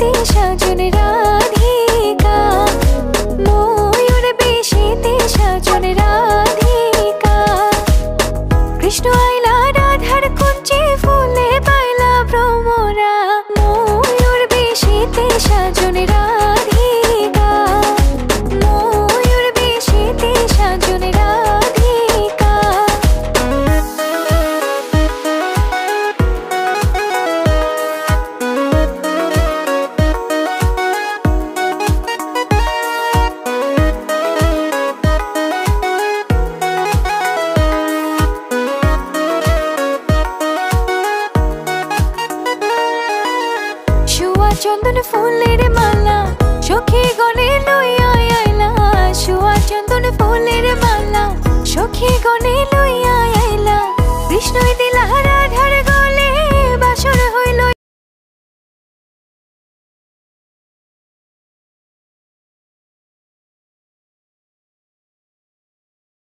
বেশিতে সাজন রাধিকা, ময়ূর বেশিতে সাজন রাধিকা। কৃষ্ণ আইলা রাধার কুঞ্জে ফুলে পাইলা ভ্রমরা, ময়ূর বেশিতে সাজন রাধিকা, ময়ূর বেশিতে সাজন রাধিকা। চন্দন ফুলের মালা সখী গনে লইয়া আইলা, শুয়া চন্দন ফুলের মালা সখী গনে লইয়া